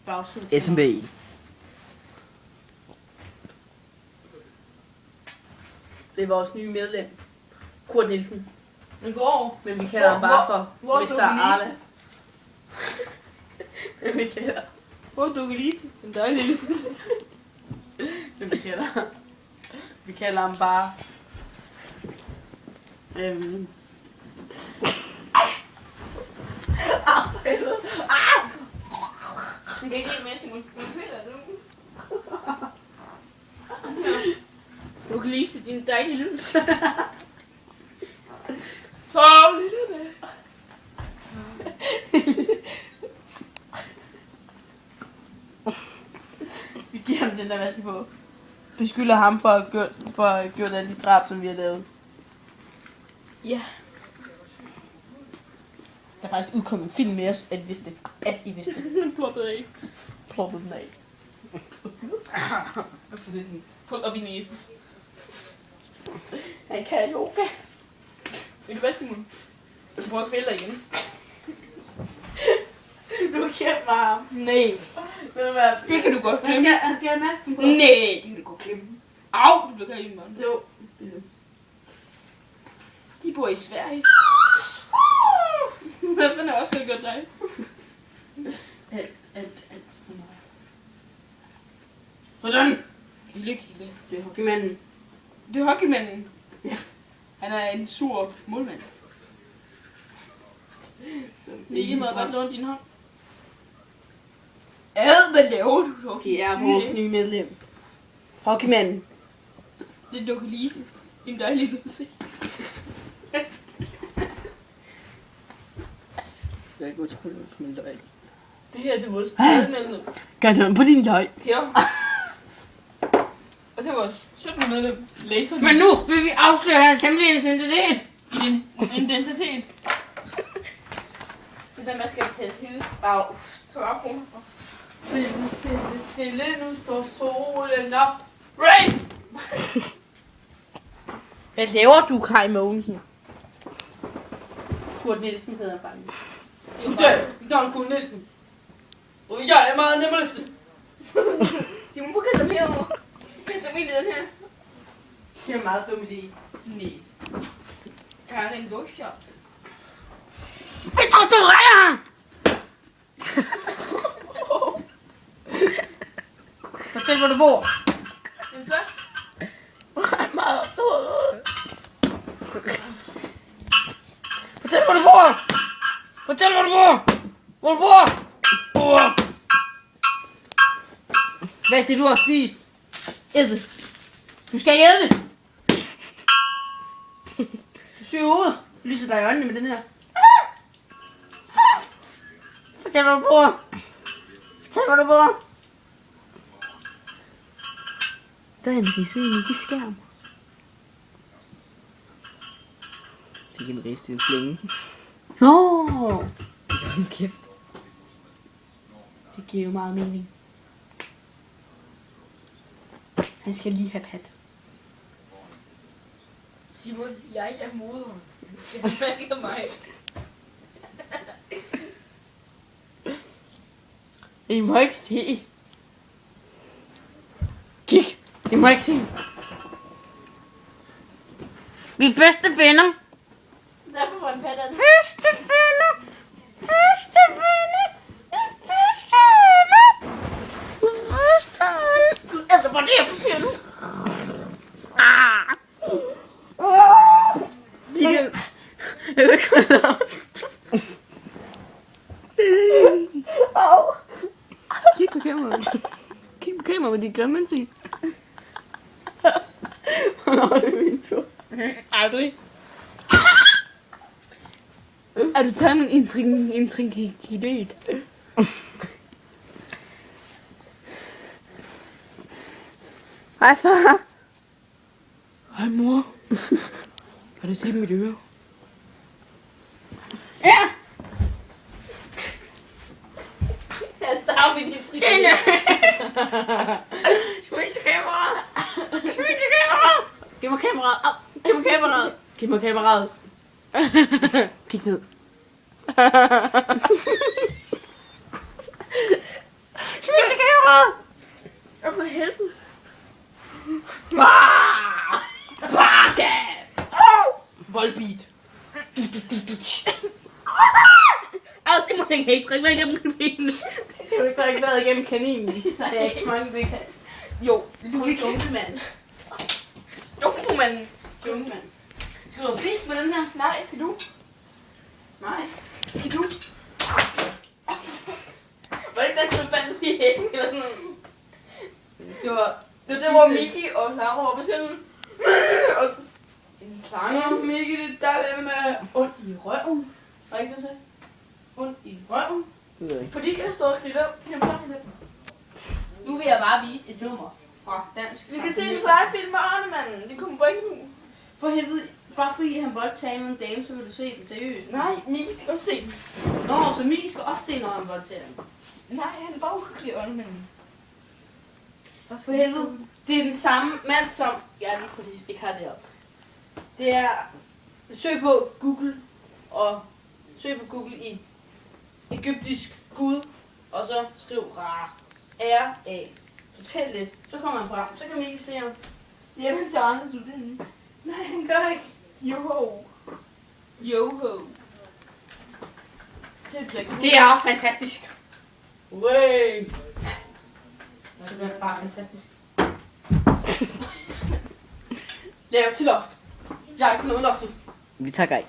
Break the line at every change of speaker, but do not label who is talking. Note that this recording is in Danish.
bagside.
SMB.
Det er vores nye medlem. Kurt Nielsen.
Men hvor?
Men vi kalder ham bare for
hvor
Mr. Arla. Men vi kalder...
Hvor er Dukkelise? En dejlig lille.
Men vi kalder ham bare...
Du kan ikke lide med Simon. Dukkelise, din dejlige lille. Så lille.
Vi giver ham den der vaske på. Beskylder ham for at have gjort alle de drab, som vi har lavet.
Ja.
Der er faktisk udkommet en film med os, at I vidste det. At I vidste det.
Den ploppede af.
Ploppede den af.
For det er sådan fuldt op i næsen.
Han kan yoga.
Ved du hvad, Simon? Du prøver at kvæle dig igen.
Nu giver mig ham.
Nej.
Ved du hvad?
Det kan du godt glemme.
Han skal have masken på.
Nej, det kan du godt glemme. Au, du bliver kaldt i en mand.
Jo.
De bor i Sverige. Hvad fanden har også gjort dig?
Alt.
Sådan. Lille kilde.
Det er hockeymanden.
Det er hockeymanden.
Ja.
Han er en sur målmand. Ikke må jeg godt låne din hånd. Hvad laver du så?
Det er vores nye medlem. Hockeymanden.
Det er Dukkelise. En dejlig lille se.
Jeg er ikke utrolig at smide dig.
Det her det er vores tredje medlem.
Gør noget på din løg.
Her. Og det er vores 17. medlem. Laser.
Men nu vil vi afsløre hans hemmelige identitet.
Identitet. Det er den, man skal betale hele.
Au.
40 kroner for.
Stille, nu står solen op.
Rain!
Hvad laver du, Kai Mogensen? Kurt Nielsen hedder han faktisk.
Goddag, mit navn er Kurt Nielsen. Og jeg er meget nem at løfte. Simon, hvor kaster dem herovre? Kaster dem ind i den her.
Det er en meget dum idé.
Nej. Jeg har en låsshop.
Vi torturerer ham! Fortæl, hvor du bor.
Den første.
Han er meget optaget.
Fortæl, hvor du bor. Fortæl, hvor du bor. Hvor du bor. Hvad er det, du har spist? Æd det. Du skal æde det. Du syger hovedet. Du lyser dig i øjnene med den her. Fortæl, hvor du bor. Fortæl, hvor du bor. Der er en risvin i de skærm. Det kan en ris, det er en flænge.
Nå,
Kæft.
det giver jo meget mening. Han skal lige have pat.
Simon, jeg er moderen. Jeg ikke mig.
I må ikke se. Kig. I må ikke se.
Vi er bedste venner.
Derfor var en patter.
Bedste venner. Bedste venner. Bedste venner. Bedste venner.
Altså, hvor det er på tiden.
Jeg ved ikke, hvad det er. Au. Kig på kameraet. Kig på kameraet med de grimme ansigt. Nå, det er min tur.
Aldrig.
Er du taget en trinkidet? Hej far. Hej mor. Kan du se mit øre?
Ja! Jeg tager min helt
Tjene. Smid til kameraet. Smid til kameraet.
Giv mig kameraet. Au. Giv mig kameraet. Giv mig kameraet. Kig ned.
Jeg kan ikke trække mig igennem kaninen.
Kan du ikke trække vejret igennem kaninen?
Nej.
Det er ikke så mange, det kan.
Jo,
Hun er junglemand.
jo, men...
Junglemand.
Skal du fisk med den her?
Nej, skal du? Nej. Skal du?
Var det ikke den, du fandt i hækken eller sådan noget?
Det var...
Det var der, hvor Miki og Clara var på siden. Og en slange.
Mikkel, det der er det med ondt i røven. Var ikke det, du sagde? Ondt i røven.
Fordi jeg står og skriver det.
Nu vil jeg bare vise et nummer fra dansk.
Vi skal se en sejfilm med Arnemanden. Det kommer på ikke nu.
For helvede, bare fordi han voldtager med en dame, så vil du se den seriøst.
Nej, Miki skal også se den.
Nå, så Mikkel skal også se, når han voldtager den.
Nej, han er bare uhyggelig Arnemanden.
For helvede, det er den samme mand som... Ja, lige præcis, ikke har det op. Det er... Søg på Google, og søg på Google i egyptisk gud, og så skriv Ra. R-A. Totalt lidt. Så kommer han frem. Så kan man ikke se ham.
Jamen til andre studenter.
Nej, han gør ikke.
Joho. Joho.
Det er fantastisk. Way. Så det er bare fantastisk.
Lav til loft. Jeg har ikke noget loft.
Vi tager grej.